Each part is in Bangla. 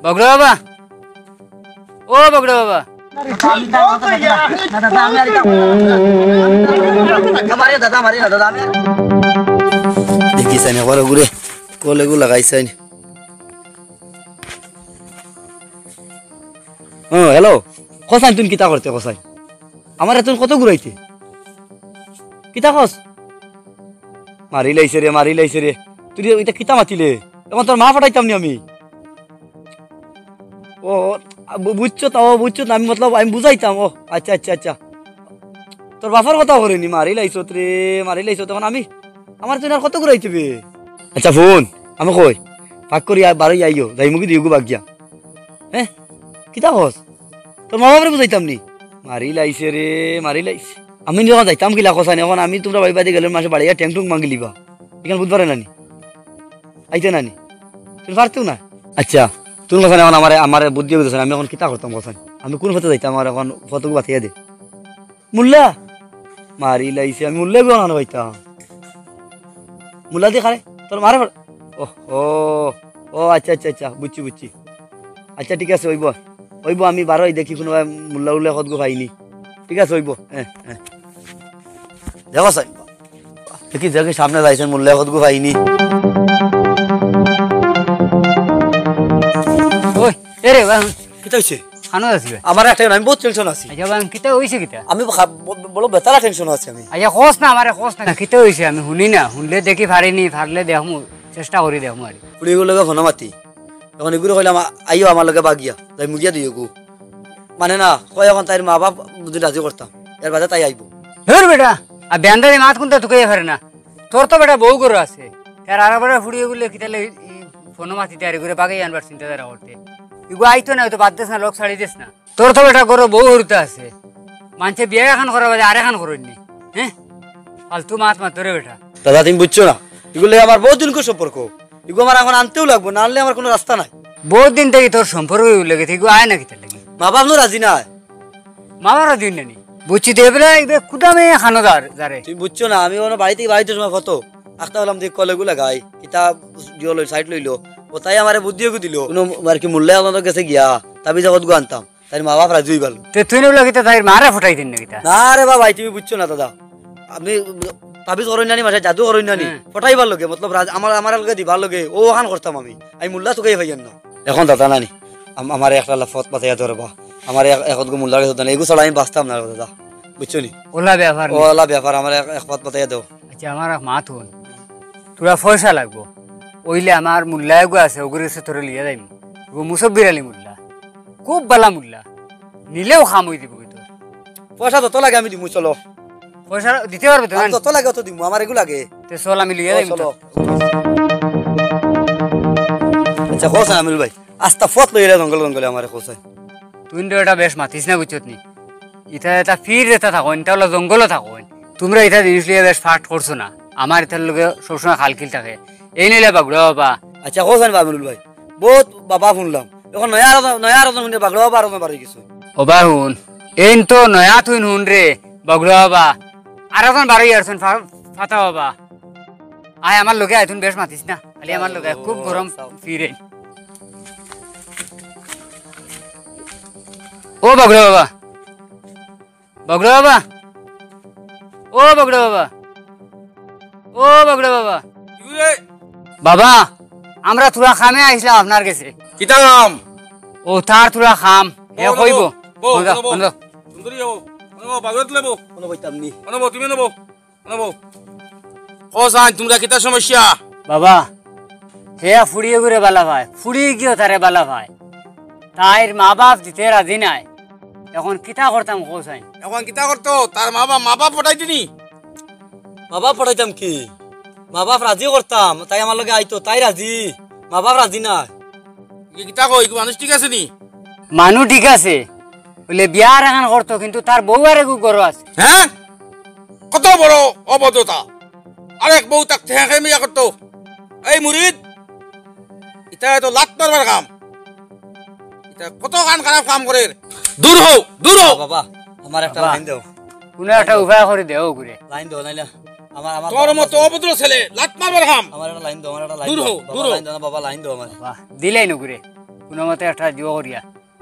বগড়া বাবা, ও বগড়া বাবা, দেখিস ঘুরে কলেগু লাগাইছাই। হ্যালো কসাই, তুমি কিতা করতে কসাই? আমার এত কত ঘুরাইতে কিতা কস? মারি লাইছে রে তুই এটা কিতা মাতিলে? এখন তোর মা ফাটাইতাম নি আমি। ও বুঝছো আমি মতলব আমি বুঝাইতাম। ও আচ্ছা আচ্ছা আচ্ছা, তোর বাপার কথা করিনি। মারি লাইছ তখন আমি আমার তুই আর কত ঘুরাইতেবে? আচ্ছা ফোন আমি কই পাক করি বারোই আইও যাই মুখি দিও বাগিয়া। হ্যাঁ কিতা কস? তোর মা বাপরে বুঝাইতাম নি? মারি লাইছে আমি যখন যাইতাম কিলা কসাই এখন আমি তোমরা বাড়ি বাড়ি গেলে মাসে বাড়িয়া ট্যাং টুং মাঙ্গি লিবা এখানে বুধবারে নানি আইতে নানি তুমি পারতেও না। আচ্ছা তুমি কথা এখন আমার বুদ্ধি বুঝেছেন আমি এখন কিতা করতাম কসাই? আমি কোন ফটো যাইতাম? আমার এখন ফটো বাতিয়ে দে মুল্লা। মারি লাইছে আমি মুল্লা বানানো পাইতাম। মুল্লা দিয়ে খারে তোর মারে। ও ও আচ্ছা আচ্ছা আচ্ছা বুঝছি। আচ্ছা ঠিক আছে ওইব আমি বারোই দেখি কোনো মুল্লা উল্লা কতগু পাইনি। ঠিক আছে ওইব। দেখো সাই দেখি সামনে যাইছেন মুল্লা কতগু পাইনি। ওই এরে কিতা হইছে? খানো আছিস? আমার একটা আমি বহুত টেনশন আছি। আচ্ছা বাং কিতা হইছে কিতা? আমি বড় বেতারা টেনশন আছি আমি। আচ্ছা কস না আমারে কস না কিতা হইছে? আমি শুনি না, শুনলে দেখি পারিনি, পারলে দেখমু, চেষ্টা করি দেখমু। আর পুলিগুলো লগে ঘন মাতি এখন এগুলো কইলাম আইও আমার লগে বাগিয়া যাই মুগিয়া দিও গো মানে না কয় এখন তাই মা বাপ যদি রাজি করতাম এর বাদে তাই আইব। হের বেটা আর বেন্দারি মাত কোনটা তুকে পারে না? তোর তো বেটা বউ গরু আছে, তার আর বেটা ফুড়িয়ে গুলো কিতালে ফোন মাতি তৈরি করে বাগাই আনবার চিন্তাধারা করতে এগু আইতো না, হয়তো বাদ দিস না, লোক ছাড়ি দিস না। তোর তো বেটা গরু বউ গরুতে আছে, মানুষে বিয়ে এখন করা বাজে আর এখন করেননি। হ্যাঁ ফালতু মাত তোরে বেটা। দাদা তুমি বুঝছো না এগুলো আমার বহুত দিনকার সম্পর্ক, এগুলো আমার এখন আনতেও লাগবো, না আনলে আমার কোনো রাস্তা নাই। বহুত দিন থেকে তোর সম্পর্ক লেগে থেকে আয় না কিতা লেগে মা বাপ রাজি না। মা বাবা দিন নানি বুঝছি তো এবারে কুদামে খানো যারে তুমি বুঝছো না আমি বাড়িতে সময় কত আখতা হলাম দেখ কলেগুলো গাই কিতাব সাইড লইলো ও তাই আমার বুদ্ধিও দিল কোনো আর কি মূল্য আমাদের কাছে গিয়া তাবি জগৎ গো আনতাম তাই মা বাপ রাজি ভালো। তুই নইলো কিতা তাই মারা ফটাই দিন না কিতা? না রে বাবা তুমি বুঝছো না দাদা, আপনি তাবিজ করেন নানি মাসে জাদু করেন নানি ফটাইবার লগে মতলব আমার লগে দিবার লগে ও ওখান করতাম আমি মূল্যা তোকে ভাইয়েন না। এখন দাদা নানি আমার একটা লাফত পাতাইয়া ধরবা আমার এখন গো মূল্যার কথা এগু ছাড়া আমি বাঁচতাম না দাদা বুঝছো নি? ওলা ব্যাপার আমার এক পথ পাতাইয়া দাও। আচ্ছা আমার মাত হন তোরা পয়সা লাগবো ওইলে আমার মূল্যা এগো আছে ওগুলো এসে তোরে লিয়ে যাইম মুসব্বির আলী মূল্যা খুব বালা মূল্যা নিলেও খাম হয়ে দিব। তোর পয়সা যত লাগে আমি দিমু চলো। পয়সা দিতে পারবে তো? যত লাগে অত দিমু আমার এগুলো লাগে। চল আমি লিয়ে যাইম চলো। আচ্ছা কোসাই আমিল ভাই আস্তা ফত লইলে জঙ্গলে আমার কোসাই তুই এটা বেশ মাতিস না বুঝছত নি? ইটা এটা ফির এটা থাকো এটা হলো জঙ্গলও থাকো তোমরা এটা জিনিস লিয়ে বেশ ফাট করছো না। আমার এটার লোকে সবসময় খালখিল থাকে এই নিলে বাগড়া বাবা। আচ্ছা কোসাই বাবুল ভাই বহুত বাবা শুনলাম এখন নয়া শুনে বাগড়া বাবা আর পারি কিছু ও বা হুন এই তো নয়া তুই হুন রে বাগড়া বাবা আর এখন বারোই আসছেন ফাতা বাবা আয় আমার লোকে আয় তুমি বেশ মাতিস না খালি আমার লোকে খুব গরম ফিরে। ও বাগড়া বাবা বগড়া বাবা, ও বগড়া বাবা, ও বগড়া বাবা, বাবা আমরা তোরা খামে আইসলাম আপনার কাছে। কিতা নাম? ও তার তোরা খাম এ কইব তোমরা কিতা সমস্যা? বাবা হে ফুড়িয়ে ঘুরে বালা ভাই ফুড়িয়ে গিয়ে তারে বালা ভাই তাইর মা বাপ দিতে রাজি নাই এখন কিতা করতাম কোসাই? এখন কিতা করতো? তার মা বাপ পটাই দিনি। মা বাপ পড়াইতাম কি মা বাপ রাজি করতাম তাই আমার লগে আইতো তাই রাজি মা বাপ রাজি না। কিতা কই মানুষ ঠিক আছে নি? মানুষ ঠিক আছে বলে বিয়ার এখন করতো কিন্তু তার বউ আর একটু গরু আছে। হ্যাঁ কত বড় অভদ্রতা! আরেক বউ তাক ঠেকে মিয়া করতো। এই মুরিদ এটা তো লাত মারবার কাম, এটা কত খারাপ কাম করে। দূর হও দূর হও। বাবা আমার একটা লাইন দাও, কোনো একটা উপায় করে দেও ঘুরে লাইন দাও নাইলে আমার তোর মতো অভদ্র ছেলে লাত মারবার কাম। আমার একটা লাইন দাও, আমার একটা লাইন দূর হও দূর হও লাইন দাও বাবা লাইন দাও আমার দিলাই না ঘুরে কোনো মতে একটা জো করিয়া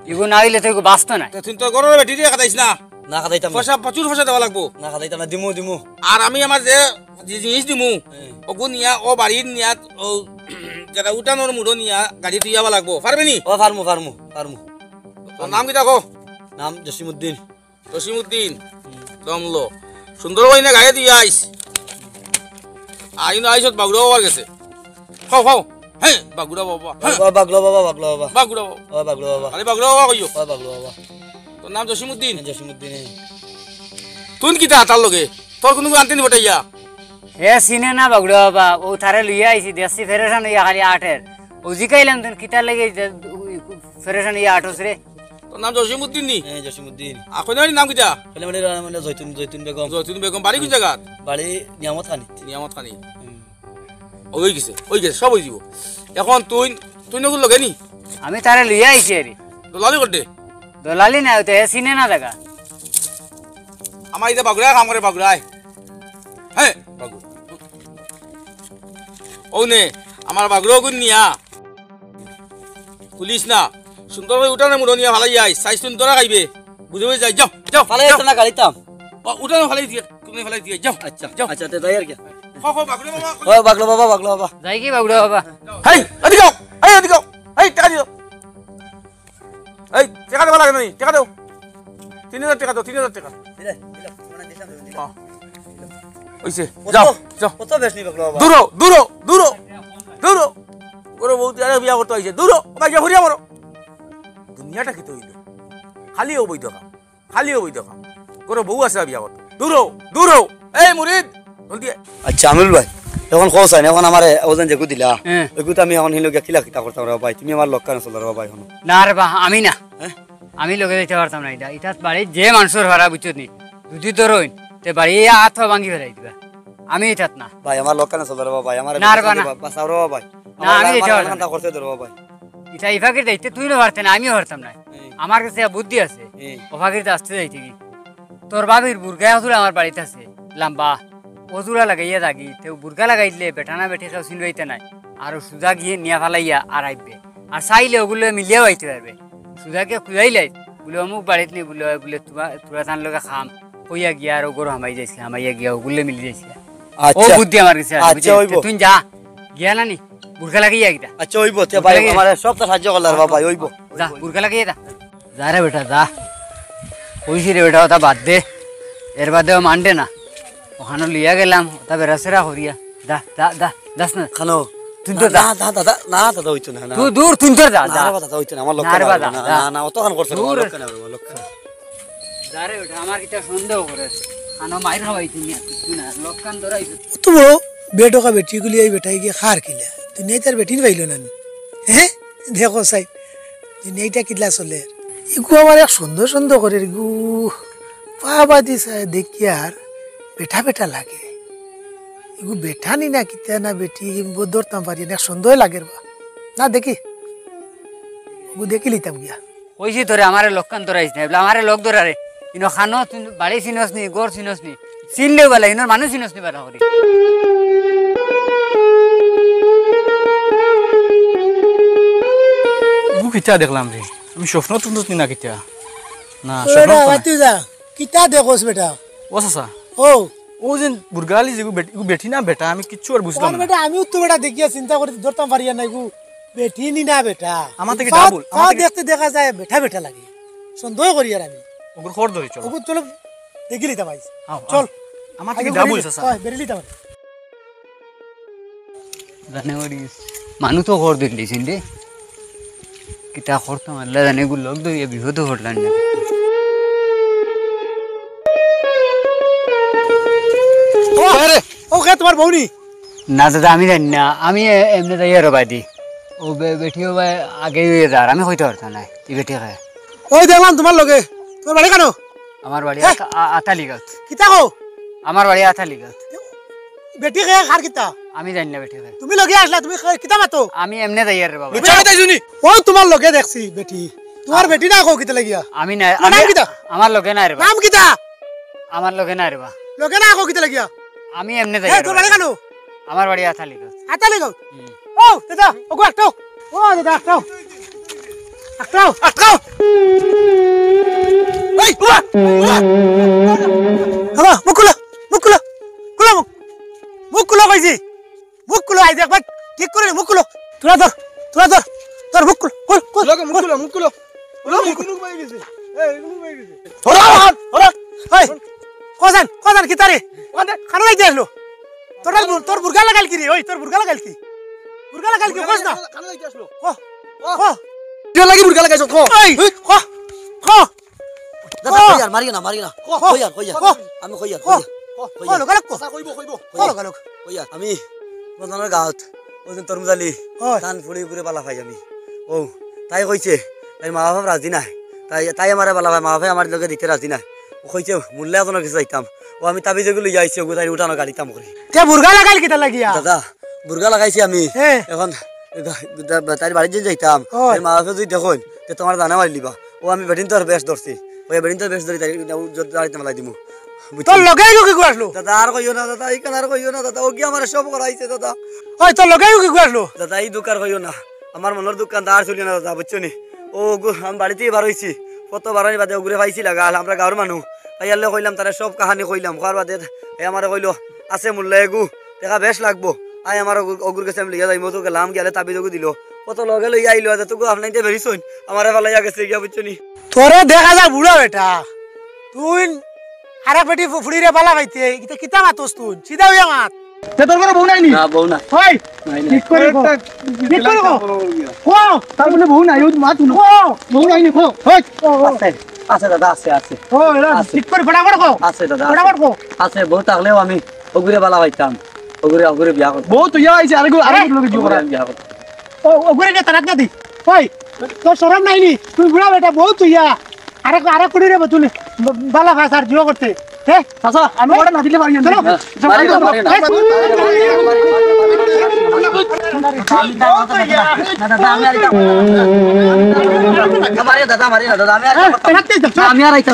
এগু না হইলে তো এগু বাঁচতো না তুই তোর গরুর বেটি দিয়ে খাতাইছ না না খাদাইতাম পয়সা প্রচুর পয়সা দেওয়া লাগবো না খাদাইতাম না দিমু দিমু আর আমি আমার যে জিনিস দিমু ওগু নিয়া ও বাড়ির নিয়া ও যেটা উঠানোর মুড়ো নিয়া গাড়ি তুই যাওয়া লাগবো পারবে নি ও ফার্মু ফার্মু ফার্মু তোর নাম কি দেখো নাম জসিমউদ্দিন জসিমউদ্দিন দমলো সুন্দর হই না গাড়ি তুই আইস আইন আইসত বাগুড়া বাবার গেছে খাও খাও হ্যাঁ বাগুড়া বাবা বাগলো বাবা বাগলো বাবা বাগুড়া বাবা ও বাগলো বাবা আরে বাগুড়া বাবা কইও ও বাগলো বাবা তোর নাম জসিমউদ্দিন জসিমউদ্দিন তুই কিতা তার লগে তোর কোনো আনতে নি বটাইয়া হে চিনে না বাগুড়া বাবা ও তারে লইয়া আইছি দেশি ফেরেশান ইয়া খালি আটের ও জিকাইলাম তেন কিতা লাগে ফেরেশান ইয়া আটস রে তোর নাম জসিমউদ্দিন নি হ্যাঁ জসিমউদ্দিন আপনার নাম কিতা বলে মানে জয়তুন জয়তুন বেগম জয়তুন বেগম বাড়ি কোন জায়গা বাড়ি নিয়ামত খানি নিয়ামত খানি ওই গেছে সব হয়ে যাব এখন তুই তুই নগুল লগে নি আমি তারে লইয়া আইছি আরে দলালি করতে দলালি না হতে হে চিনে না জায়গা আমার এটা বাগুড়ায় কাম করে বাগুড়ায় হ্যাঁ বাগুড়া ও নে আমার বাগুড়া গুন নিয়া পুলিশ না সুন্দর করে উঠানে মুড়ো নিয়া ভালাই যাই সাইজ সুন্দর খাইবে বুঝে বুঝে যাই যাও যাও ফালাই আসতো না গাড়িতাম উঠানে ভালাই দিয়ে তুমি ভালাই দিয়ে যাও আচ্ছা যাও আচ্ছা তে তাই আর কি বাগুড়া বাবা ও বাগলো বাবা বাগলো বাবা যাই কি বাগুড়া বাবা হেই এদিকে এদিকে টাকা দিও এই টাকা দেওয়া লাগে না টাকা দাও 3000 টাকা দাও 3000 টাকা ওইছে যাও যাও কত বেশ নি বাগলো বাবা দূর ওরে বহুত আরে বিয়া করতে হইছে দূর ভাই যা ঘুরিয়া মরো দুনিয়াটা কি তৈল খালি অবৈধ কাম ওরে বউ আছে বিয়া করতে দূর এই মুরিদ জলদি আচ্ছা আমিল ভাই এখন খোঁজ আইন এখন আমার ওজন যেগু দিলা হ্যাঁ। ওইগুতো আমি এখন হিলো কিলা কিতা করতাম রে ভাই তুমি আমার লক্ষ্য চল রে ভাই এখন না রে বা আমি না হ্যাঁ? আমি লগে যাইতে পারতাম না এটা ইটাত বাড়ি যে মানুষের ভাড়া বুঝছত নি যদি তোর হইন তে বাড়ি হাত ভাঙি ফেলাই দিবা আমি এটাত না ভাই আমার লক্ষ্য চল রে ভাই আমার না রে বা না। বাসাও রে ভাই না, আমি যেতে পারতাম না। করতে ধরো ভাই এটা ইফাকির দায়িত্ব তুই না পারতে না আমিও পারতাম না আমার কাছে বুদ্ধি আছে ওফাকির আসতে যাইতে কি তোর বাবির বুর্গা হতুল আমার বাড়িতে আছে লম্বা ওজুরা লাগাইয়া দাগি তো বুর্গা লাগাই দিলে বেটানা বেটে কেউ চিনবাইতে নাই আর সুজা গিয়ে নিয়া ফালাইয়া আর আইবে আর চাইলে ওগুলো মিলিয়েও আইতে পারবে সুজাকে খুঁজাইলাই বলে অমুক বাড়িত নি বলে তোরা তার লগে খাম কইয়া গিয়া আর ওগুলো হামাইয়া গিয়া ওগুলো মিলি যাইছে ও আচ্ছা বুদ্ধি আমার কাছে আছে, আচ্ছা, হইবো। তুই যা গিয়া না নি বুর্গা লাগাইয়া গিয়া আচ্ছা হইব তে ভাই আমার সব তো সাহায্য করলার ভাই হইব যা বুর্গা লাগিয়ে যা রে বেটা যা কইছি রে বেটা ওটা বাদ দে এর বাদেও মানতে না ওখানে লিয়া গেলাম ওটা বেড়াছেরা করিয়া যা যা যা যাস না খানো তুই তো যা দাদা না দাদা হইতো না না তুই দূর তুই তো যা যা না দাদা হইতো না আমার না রে লক্ষ্য বাবা, না যা। না অতখান করছে দূর। লক্ষ্য না লক্ষ্য যা রে বেটা আমার কিটা সন্দেহ করে খানো মাইর খাওয়াইছি নিয়া তুই না লক্ষান ধরাইছি তো বড় বেটকা বেটিগুলি এই বেটাই গিয়ে খার কিলা তুই নেই তার বেটির পাইল না হ্যাঁ দেখো সাই তুই নেইটা কিলা চলে ইগু আমার এক সুন্দর সুন্দর করে ইগু পাবা দিছে দেখি আর বেঠা বেঠা লাগে ইগু বেঠা নি না কিতা না বেটি ধরতাম পারি না সুন্দর লাগে না দেখি ইগু দেখি লিতাম গিয়া কইছি তোরে আমারে লক্ষান ধরাইছ না বলে আমারে লোক ধরারে ইনো খানো তুই বাড়ি চিনস নি গড় চিনস নি চিনলেও বেলা ইনোর মানুষ চিনস নি বেলা করি কিতা দেখলাম রে আমি স্বপ্ন তুলছি না কিতা না বেটা বাতি যা কিতা দেখোস বেটা ও চাচা ও ও যে বুর্গালি যে বেটি না বেটা আমি কিচ্ছু আর বুঝলাম কোন না বেটা আমিও তো বেটা দেখিয়া চিন্তা করে ধরতাম পারি না গু বেটি নি না বেটা আমার থেকে ফাঁদ- ডাবল, আমার ফাঁদ থেকে- দেখতে দেখা যায় বেটা বেটা লাগে সন্দেহ করি আর আমি ওগুলো খড় ধরে চলো ওগু চলো দেখি লিতাম আইস আও, চল আমার থেকে ডাবল চাচা বেরি লিতাম জানে করিস মানুষ তো ঘর দিলিছেন রে কিতা করতাম আল্লাহ জানে এগুলো লোক ধরিয়া বিহত ঘটলাম না ও কে তোমার বউনি না দাদা আমি জানি না আমি এমনি যাই আর বাদি ও বেটিও ভাই আগে যার আমি হইতে পারতাম না এই বেটি খায় ওই দেখলাম তোমার লগে তোমার বাড়ি কেন আমার বাড়ি আতালি গাছ কিতা কো আমার বাড়ি আতালি গাছ বেটি কে খার কিতা আমি জানি না বেটি খায় তুমি লগে আসলা তুমি কিতা মাতো আমি এমনি যাই আর বাবা লুচা খাইতাই শুনি ও তোমার লগে দেখছি বেটি তোমার বেটি না কো কিতা লাগিয়া আমি না নাম আমি- কিতা? আমার লোকে না রে বা নাম কিতা আমার লোকে না রে বা লগে না কো কিতা লাগিয়া আমি এমনি যাই এ আর তোর বাড়ি। বাড়ি কেন আমার বাড়ি আতালি গাছ আতালে গো ও দাদা ওগো একটো ও দাদা একটো আটকাও আটকাও এই উবা বাবা মুখ খুলো মুখ খুলো খুলো মুখ খুলো কইছি মুখ খুলো আই দেখবা ঠিক করে মুখ খুলো তোরা ধর তোর মুখ খুলো খুল মুখ খুলো কজন কি তারে খানা লাগতে আসলো তোর বুর্গা লাগাল কি রে ওই তোর বুর্গা লাগাল কি কস না খানা লাগতে আসলো তুই লাগি বুর্গা লাগাইছ খো খো দাদা কইয়ার মারিও না কইয়ার আমি কইয়ার কইয়ার আমি বদনার গাঁত ওজন তরমুজালি ধান ফুড়ি পুরে বালা খাই আমি ও তাই কইছে তাই মা বাপ রাজি নাই তাই আমারে বালা ভাই মা বাপে আমার লগে দিতে রাজি নাই ও কইছে মূল্যে এজনের কিছু যাইতাম ও আমি তাবি যেগুলো যাইছি ওগো তাই উঠানো গাড়িতাম করে তে বুর্গা লাগাল কিটা লাগিয়া দাদা বুর্গা লাগাইছি আমি এখন তাই বাড়ি যে যাইতাম মা বাপে যদি দেখুন যে তোমার দানা মারি লিবা ও আমি বেটিন তোর বেশ ধরছি ওই বেটিন তোর বেশ ধরি তাই গাড়িতে মালাই দিমু তোর লগে কি আসলো দাদা আর কইও না দাদা এইখানে আর কইও না দাদা ও কি আমার সব করাইছে দাদা ওই তোর লগে কি আসলো দাদা এই দোকান কইও না আমার মনের দোকান দাঁড় চলি না দাদা বুঝছো নি ও আমি বাড়িতেই বার হইছি কত বারোনি বাদে ওগুলো পাইছি লাগাল আমরা গাঁৱৰ মানুহ তাইয়ালে কইলাম তারে সব কাহানি কইলাম খোয়ার বাদে এই আমার কইলো আছে মূল্য এগু দেখা বেশ লাগবো আই আমার অগুর কাছে আমি লিয়া যাইমো তো গেলাম গেলে তাবি যোগু দিল কত লগে লই আইলো তোকে আপনাইতে বেরিছইন আমারে ভালাই গেছে গিয়া বুঝছো নি তোরে দেখা যা বুড়া বেটা তুই আরে বেটি ফুড়ি রে বালা খাইতে এটা কিতা মাতস তুই সিধা হইয়া মাত তে তোর কোনো বউ নাই নি না বউ না ওই ঠিক করে কো কো তার বলে বউ নাই ও মাত নো বউ নাই নি কো ওই আছে দাদা আছে ও এরা ঠিক করে ফটাফট কো আছে দাদা ফটাফট কো আছে বউ থাকলেও আমি ওগুরে বালা পাইতাম ওগুরে বিয়া করব বউ তো ইয়া আইছে আরে লোকে জিও করা বিয়া করব ও ওগুরে নে তারাত না দি ওই তোর শরম নাই নি তুই বুড়া বেটা বউ তুই ইয়া আরে কুড়ি রে বতুলে বালা ভাই স্যার জিও করতে হে চাচা আমি ওটা না দিলে পারি না দাদা মারি না দাদা আমি আর আইতাম